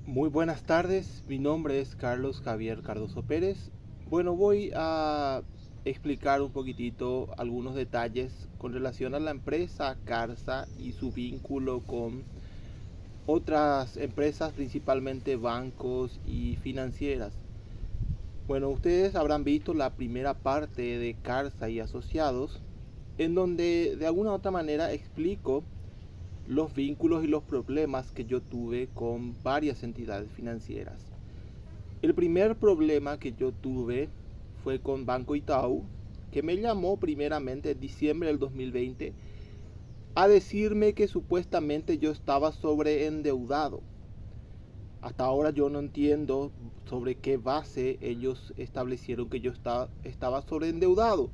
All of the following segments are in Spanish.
Muy buenas tardes, mi nombre es Carlos Javier Cardoso Pérez. Bueno, voy a explicar un poquitito algunos detalles con relación a la empresa Carsa y su vínculo con otras empresas, principalmente bancos y financieras. Bueno, ustedes habrán visto la primera parte de Carsa y Asociados, en donde de alguna u otra manera explico los vínculos y los problemas que yo tuve con varias entidades financieras. El primer problema que yo tuve fue con Banco Itaú, que me llamó primeramente en diciembre del 2020 a decirme que supuestamente yo estaba sobreendeudado. Hasta ahora yo no entiendo sobre qué base ellos establecieron que yo estaba sobreendeudado.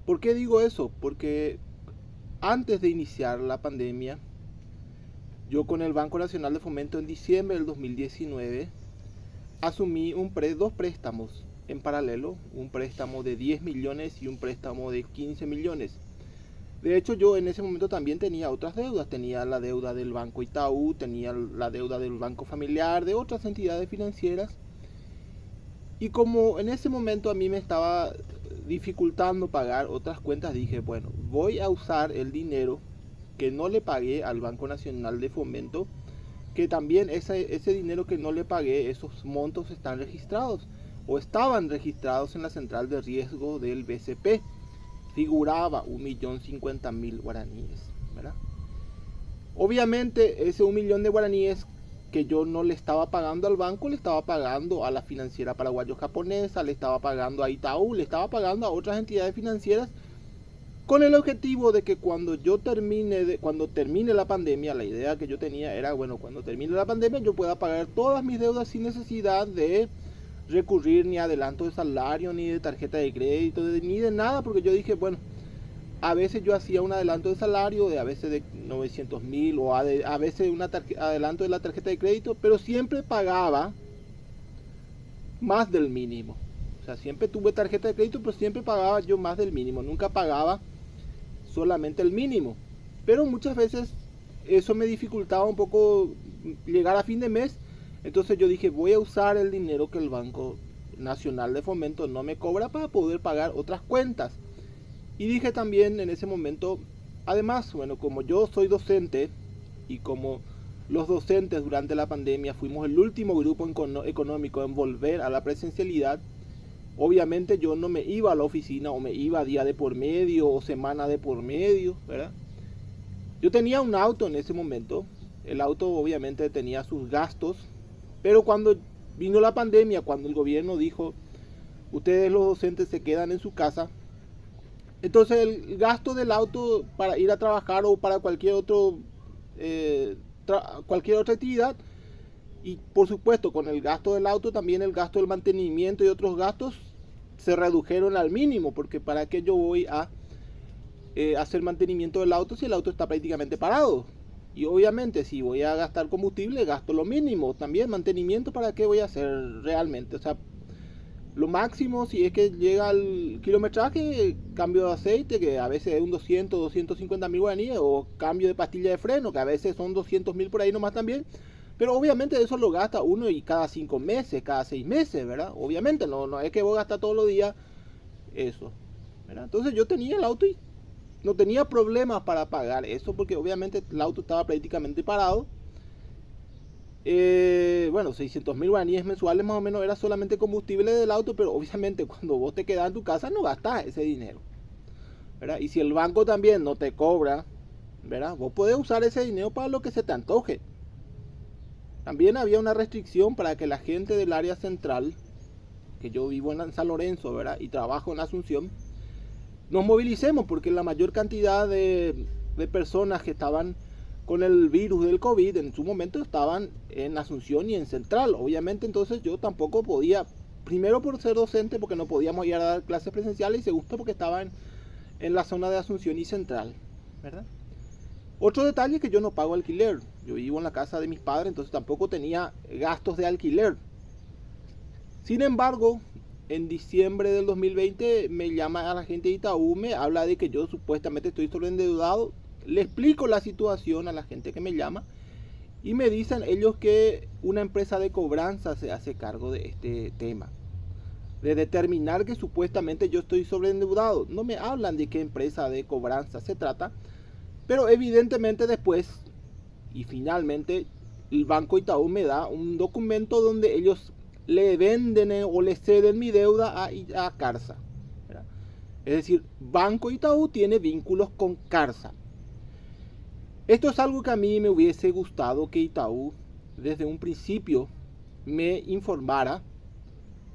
¿Por qué digo eso? Porque antes de iniciar la pandemia, yo con el Banco Nacional de Fomento en diciembre del 2019 asumí dos préstamos en paralelo, un préstamo de 10 millones y un préstamo de 15 millones. De hecho, yo en ese momento también tenía otras deudas. Tenía la deuda del Banco Itaú, tenía la deuda del Banco Familiar, de otras entidades financieras. Y como en ese momento a mí me estaba dificultando pagar otras cuentas, dije, bueno, voy a usar el dinero que no le pagué al Banco Nacional de Fomento, que también ese dinero que no le pagué, esos montos están registrados o estaban registrados en la central de riesgo del BCP. Figuraba 1.050.000 guaraníes, ¿verdad? Obviamente ese 1 millón de guaraníes que yo no le estaba pagando al banco, le estaba pagando a la financiera paraguayo-japonesa, le estaba pagando a Itaú, le estaba pagando a otras entidades financieras con el objetivo de que cuando termine la pandemia, la idea que yo tenía era, bueno, cuando termine la pandemia yo pueda pagar todas mis deudas sin necesidad de recurrir ni a adelanto de salario, ni de tarjeta de crédito, ni de nada, porque yo dije, bueno, a veces yo hacía un adelanto de salario, a veces de 900.000 o a veces un adelanto de la tarjeta de crédito, pero siempre pagaba más del mínimo. O sea, siempre tuve tarjeta de crédito, pero siempre pagaba yo más del mínimo, nunca pagaba solamente el mínimo. Pero muchas veces eso me dificultaba un poco llegar a fin de mes. Entonces yo dije, voy a usar el dinero que el Banco Nacional de Fomento no me cobra para poder pagar otras cuentas. Y dije también en ese momento, además, bueno, como yo soy docente y como los docentes durante la pandemia fuimos el último grupo económico en volver a la presencialidad, obviamente yo no me iba a la oficina o me iba día de por medio o semana de por medio, ¿verdad? Yo tenía un auto en ese momento, el auto obviamente tenía sus gastos, pero cuando vino la pandemia, cuando el gobierno dijo, ustedes los docentes se quedan en su casa, entonces el gasto del auto para ir a trabajar o para eh, cualquier otra actividad, y por supuesto con el gasto del auto también el gasto del mantenimiento y otros gastos se redujeron al mínimo, porque para qué yo voy a hacer mantenimiento del auto si el auto está prácticamente parado. Y obviamente si voy a gastar combustible gasto lo mínimo, también mantenimiento para qué voy a hacer realmente. O sea, lo máximo si es que llega al kilometraje, cambio de aceite, que a veces es un 250.000 guaraníes, o cambio de pastilla de freno, que a veces son 200.000 por ahí nomás también. Pero obviamente eso lo gasta uno y cada 5 meses, cada 6 meses, ¿verdad? Obviamente no es que vos gastas todos los días eso, ¿verdad? Entonces yo tenía el auto y no tenía problemas para pagar eso, porque obviamente el auto estaba prácticamente parado. Bueno, 600.000 guaraníes mensuales más o menos era solamente combustible del auto, pero obviamente cuando vos te quedas en tu casa no gastás ese dinero, ¿verdad? Y si el banco también no te cobra, ¿verdad? Vos podés usar ese dinero para lo que se te antoje. También había una restricción para que la gente del área central, que yo vivo en San Lorenzo, ¿verdad? Y trabajo en Asunción, nos movilicemos, porque la mayor cantidad de personas que estaban con el virus del COVID en su momento estaban en Asunción y en Central. Obviamente entonces yo tampoco podía, primero por ser docente, porque no podíamos ir a dar clases presenciales, y segundo porque estaba en la zona de Asunción y Central, ¿verdad? Otro detalle es que yo no pago alquiler. Yo vivo en la casa de mis padres, entonces tampoco tenía gastos de alquiler. Sin embargo, en diciembre del 2020 me llama a la gente de Itaú, me habla de que yo supuestamente estoy sobreendeudado. Le explico la situación a la gente que me llama Y me dicen ellos que una empresa de cobranza se hace cargo de este tema, de determinar que supuestamente yo estoy sobreendeudado. No me hablan de qué empresa de cobranza se trata, pero evidentemente después y finalmente el Banco Itaú me da un documento donde ellos le venden o le ceden mi deuda a Carsa. ¿Verdad? Es decir, Banco Itaú tiene vínculos con Carsa. Esto es algo que a mí me hubiese gustado que Itaú desde un principio me informara,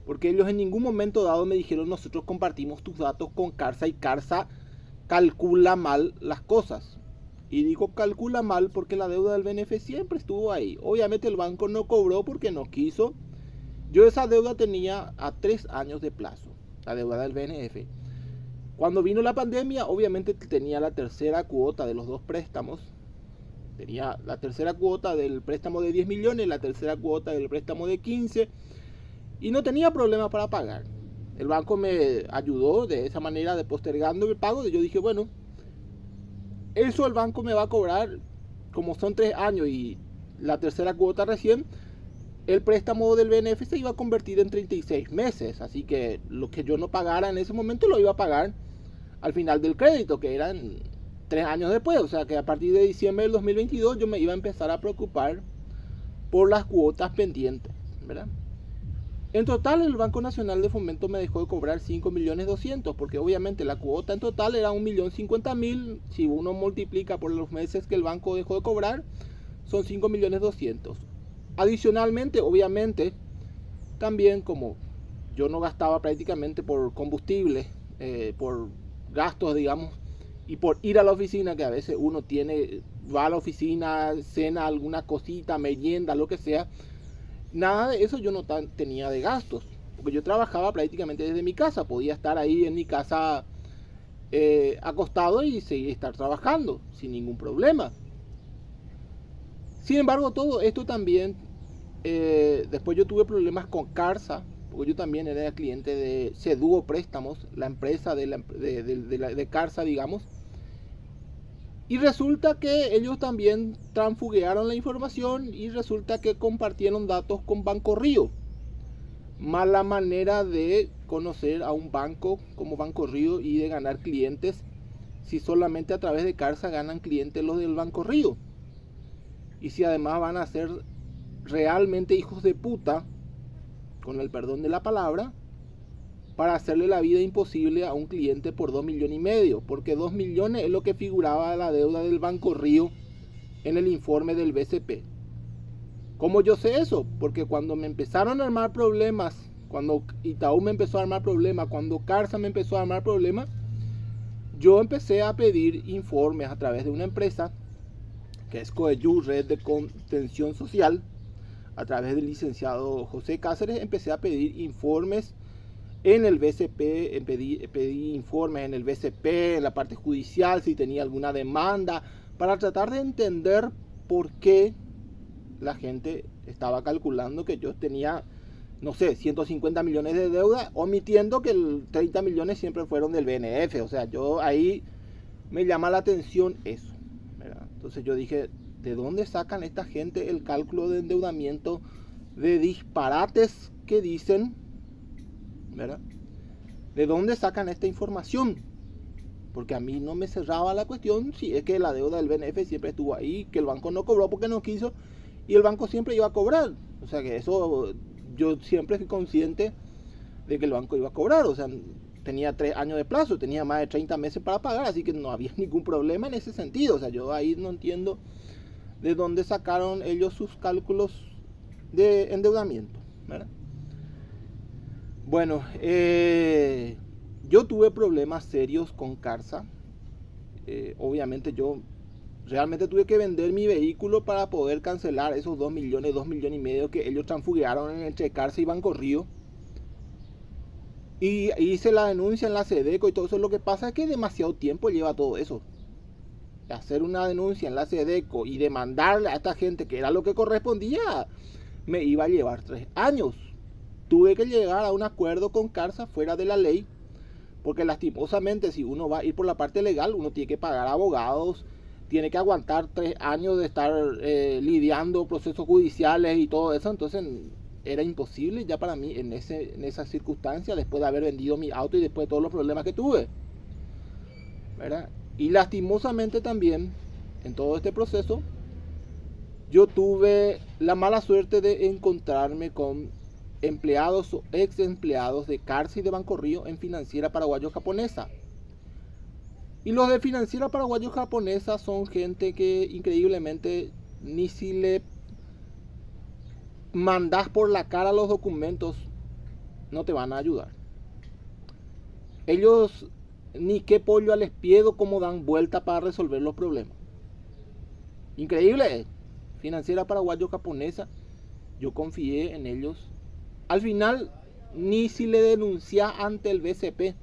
porque ellos en ningún momento dado me dijeron nosotros compartimos tus datos con Carsa y Carsa calcula mal las cosas. Y digo calcula mal porque la deuda del BNF siempre estuvo ahí. Obviamente el banco no cobró porque no quiso. Yo esa deuda tenía a 3 años de plazo, la deuda del BNF. Cuando vino la pandemia, obviamente tenía la tercera cuota de los dos préstamos. Tenía la tercera cuota del préstamo de 10 millones, la tercera cuota del préstamo de 15. Y no tenía problema para pagar. El banco me ayudó de esa manera, de postergando el pago. Y yo dije, bueno, eso el banco me va a cobrar, como son 3 años y la tercera cuota recién, el préstamo del BNF se iba a convertir en 36 meses. Así que lo que yo no pagara en ese momento lo iba a pagar al final del crédito, que eran 3 años después. O sea que a partir de diciembre del 2022 yo me iba a empezar a preocupar por las cuotas pendientes, ¿verdad? En total el Banco Nacional de Fomento me dejó de cobrar 5.200.000, porque obviamente la cuota en total era 1.050.000. Si uno multiplica por los meses que el banco dejó de cobrar, son 5.200.000. Adicionalmente, obviamente, también como yo no gastaba prácticamente por combustible, por gastos, digamos, y por ir a la oficina, que a veces uno va a la oficina, cena alguna cosita, merienda, lo que sea. Nada de eso yo no tenía de gastos, porque yo trabajaba prácticamente desde mi casa. Podía estar ahí en mi casa acostado y seguir estar trabajando sin ningún problema. Sin embargo, todo esto también, después yo tuve problemas con Carsa, porque yo también era cliente de Ceduo Préstamos, la empresa de Carsa, digamos. Y resulta que ellos también transfuguearon la información y resulta que compartieron datos con Banco Río. Mala manera de conocer a un banco como Banco Río y de ganar clientes, si solamente a través de Carsa ganan clientes los del Banco Río. Y si además van a ser realmente hijos de puta, con el perdón de la palabra, para hacerle la vida imposible a un cliente por 2,5 millones, porque 2 millones es lo que figuraba la deuda del Banco Río en el informe del BCP. ¿Cómo yo sé eso? Porque cuando me empezaron a armar problemas, cuando Itaú me empezó a armar problemas, cuando Carsa me empezó a armar problemas, yo empecé a pedir informes a través de una empresa que es Coeyu, Red de Contención Social. A través del licenciado José Cáceres empecé a pedir informes en el BCP, pedí informes en el BCP, en la parte judicial, si tenía alguna demanda, para tratar de entender por qué la gente estaba calculando que yo tenía, no sé, 150 millones de deuda, omitiendo que el 30 millones siempre fueron del BNF. O sea, yo ahí me llama la atención eso, ¿verdad? Entonces yo dije, ¿de dónde sacan esta gente el cálculo de endeudamiento de disparates que dicen, ¿verdad? ¿De dónde sacan esta información? Porque a mí no me cerraba la cuestión si es que la deuda del BNF siempre estuvo ahí, que el banco no cobró porque no quiso y el banco siempre iba a cobrar. O sea que eso, yo siempre fui consciente de que el banco iba a cobrar. O sea, tenía 3 años de plazo, tenía más de 30 meses para pagar, así que no había ningún problema en ese sentido. O sea, yo ahí no entiendo de dónde sacaron ellos sus cálculos de endeudamiento, ¿verdad? Bueno, yo tuve problemas serios con Carsa. Obviamente yo realmente tuve que vender mi vehículo para poder cancelar esos 2 millones, 2,5 millones que ellos transfuguearon entre Carsa y Banco Río. Y hice la denuncia en la SEDECO y todo eso. Lo que pasa es que demasiado tiempo lleva todo eso. Hacer una denuncia en la SEDECO y demandarle a esta gente, que era lo que correspondía, me iba a llevar 3 años. Tuve que llegar a un acuerdo con Carsa fuera de la ley, porque lastimosamente si uno va a ir por la parte legal, uno tiene que pagar abogados, tiene que aguantar 3 años de estar lidiando procesos judiciales y todo eso. Entonces era imposible ya para mí en esa circunstancia, después de haber vendido mi auto y después de todos los problemas que tuve, ¿verdad? Y lastimosamente también en todo este proceso yo tuve la mala suerte de encontrarme con empleados o ex empleados de Carsa y de Banco Río en Financiera Paraguayo Japonesa. Y los de Financiera Paraguayo Japonesa son gente que increíblemente ni si le mandas por la cara los documentos no te van a ayudar. Ellos ni qué pollo al espiedo como dan vuelta para resolver los problemas. Increíble. Financiera Paraguayo Japonesa, yo confié en ellos. Al final ni si le denuncié ante el BCP,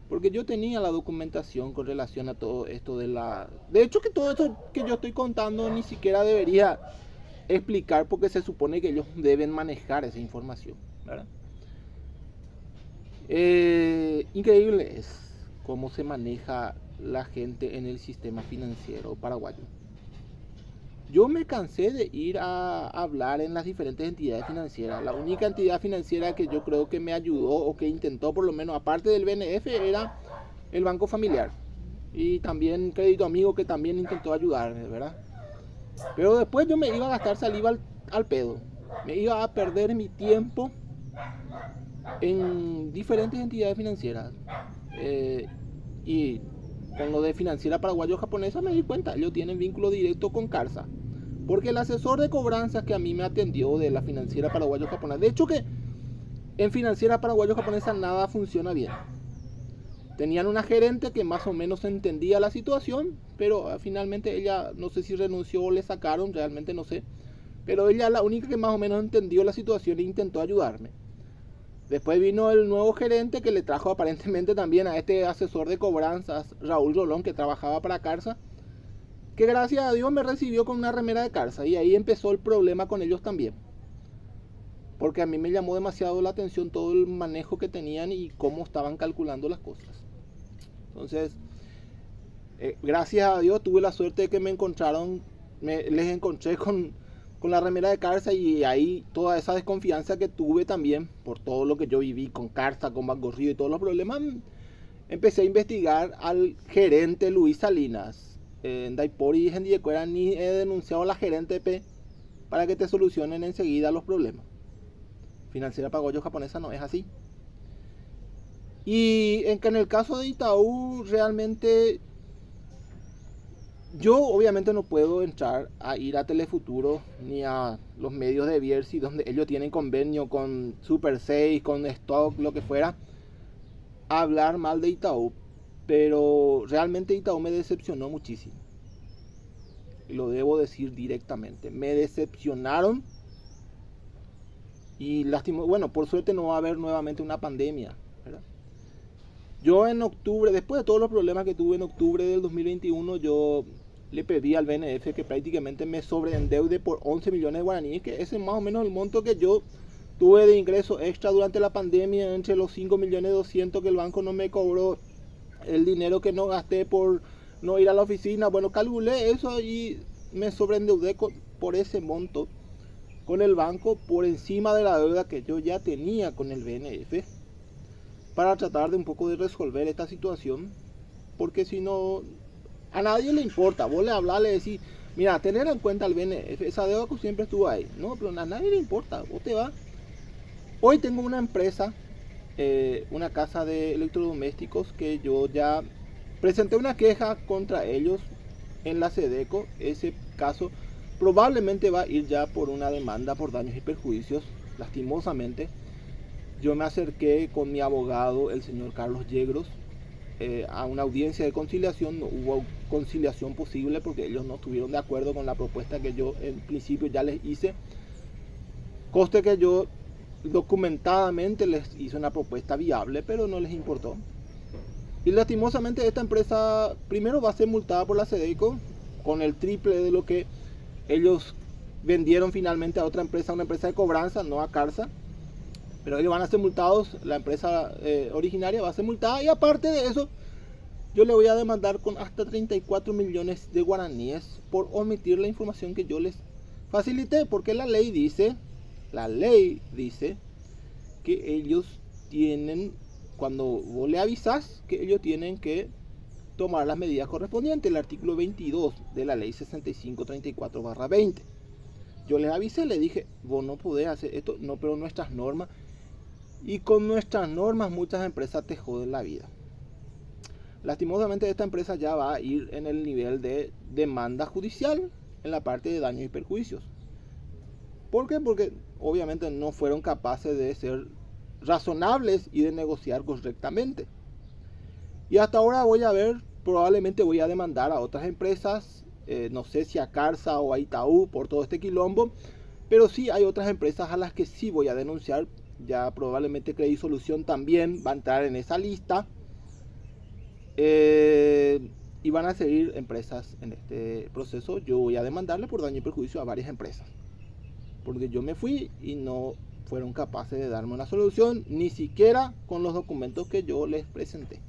porque yo tenía la documentación con relación a todo esto de la... De hecho que todo esto que yo estoy contando ni siquiera debería explicar, porque se supone que ellos deben manejar esa información, ¿verdad? Increíble es cómo se maneja la gente en el sistema financiero paraguayo. Yo me cansé de ir a hablar en las diferentes entidades financieras. La única entidad financiera que yo creo que me ayudó o que intentó, por lo menos aparte del BNF, era el Banco Familiar. Y también Crédito Amigo, que también intentó ayudarme, ¿verdad? Pero después yo me iba a gastar saliva al pedo. Me iba a perder mi tiempo en diferentes entidades financieras. Y con lo de Financiera Paraguayo Japonesa me di cuenta, ellos tienen vínculo directo con Carsa. Porque el asesor de cobranzas que a mí me atendió de la Financiera Paraguayo Japonesa, de hecho que en Financiera Paraguayo Japonesa nada funciona bien. Tenían una gerente que más o menos entendía la situación, pero finalmente ella, no sé si renunció o le sacaron, realmente no sé. Pero ella la única que más o menos entendió la situación e intentó ayudarme. Después vino el nuevo gerente que le trajo aparentemente también a este asesor de cobranzas, Raúl Rolón, que trabajaba para Carsa, que gracias a Dios me recibió con una remera de Carsa, y ahí empezó el problema con ellos también. Porque a mí me llamó demasiado la atención todo el manejo que tenían y cómo estaban calculando las cosas. Entonces, gracias a Dios tuve la suerte de que me encontraron, les encontré con la remera de Carsa, y ahí toda esa desconfianza que tuve también por todo lo que yo viví con Carsa, con Banco Río y todos los problemas, empecé a investigar al gerente Luis Salinas. En Daipori y en Diyecuera ni he denunciado a la gerente P para que te solucionen enseguida los problemas. Financiera Paraguayo Japonesa no es así. Y en el caso de Itaú, realmente yo obviamente no puedo entrar a ir a Telefuturo ni a los medios de Bierzi, donde ellos tienen convenio con Super 6, con Stock, lo que fuera, a hablar mal de Itaú. Pero realmente Itaú me decepcionó muchísimo. Y lo debo decir directamente. Me decepcionaron. Y bueno, por suerte no va a haber nuevamente una pandemia, ¿verdad? Yo en octubre, después de todos los problemas que tuve en octubre del 2021, yo le pedí al BNF que prácticamente me sobreendeude por 11 millones de guaraníes, que ese es más o menos el monto que yo tuve de ingreso extra durante la pandemia, entre los 5.200.000 que el banco no me cobró, el dinero que no gasté por no ir a la oficina. Bueno, calculé eso y me sobreendeudé por ese monto con el banco, por encima de la deuda que yo ya tenía con el BNF, para tratar de un poco de resolver esta situación, porque si no, a nadie le importa. Vos le hablás, le decís, mira, tener en cuenta el BNF, esa deuda que siempre estuvo ahí. No, pero a nadie le importa, vos te vas. Hoy tengo una empresa, una casa de electrodomésticos, que yo ya presenté una queja contra ellos en la SEDECO. Ese caso probablemente va a ir ya por una demanda por daños y perjuicios, lastimosamente. Yo me acerqué con mi abogado, el señor Carlos Yegros, a una audiencia de conciliación. No hubo conciliación posible porque ellos no estuvieron de acuerdo con la propuesta que yo en principio ya les hice. Coste que yo documentadamente les hice una propuesta viable, pero no les importó. Y lastimosamente esta empresa primero va a ser multada por la SEDECO con el triple de lo que ellos vendieron finalmente a otra empresa, una empresa de cobranza, no a Carsa. Pero ellos van a ser multados, la empresa originaria va a ser multada, y aparte de eso yo le voy a demandar con hasta 34 millones de guaraníes por omitir la información que yo les facilité, porque la ley dice que ellos tienen, cuando vos le avisás, que ellos tienen que tomar las medidas correspondientes, el artículo 22 de la ley 6534/20. Yo les avisé, le dije, vos no podés hacer esto, no, pero nuestras normas, y con nuestras normas muchas empresas te joden la vida. Lastimosamente esta empresa ya va a ir en el nivel de demanda judicial en la parte de daños y perjuicios. ¿Por qué? Porque obviamente no fueron capaces de ser razonables y de negociar correctamente. Y hasta ahora voy a ver, probablemente voy a demandar a otras empresas, no sé si a Carsa o a Itaú por todo este quilombo, pero sí hay otras empresas a las que sí voy a denunciar. Ya probablemente Credisolución también va a entrar en esa lista. Y van a seguir empresas en este proceso. Yo voy a demandarle por daño y perjuicio a varias empresas, porque yo me fui y no fueron capaces de darme una solución, ni siquiera con los documentos que yo les presenté.